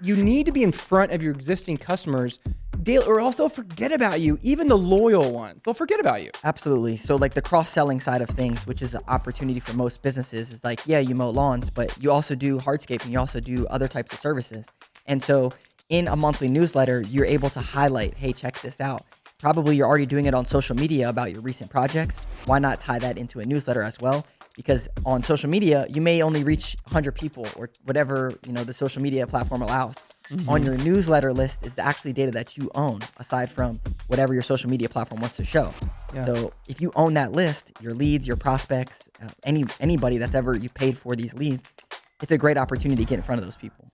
You need to be in front of your existing customers daily, or else they'll forget about you. Even the loyal ones, they'll forget about you. Absolutely. So like the cross-selling side of things, which is an opportunity for most businesses, is like, yeah, you mow lawns, but you also do hardscaping, you also do other types of services. And so in a monthly newsletter, you're able to highlight, hey, check this out. Probably you're already doing it on social media about your recent projects. Why not tie that into a newsletter as well? Because on social media, you may only reach 100 people or whatever, the social media platform allows. On your newsletter list is actually data that you own, aside from whatever your social media platform wants to show. Yeah. So if you own that list, your leads, your prospects, anybody that's ever you paid for these leads, it's a great opportunity to get in front of those people.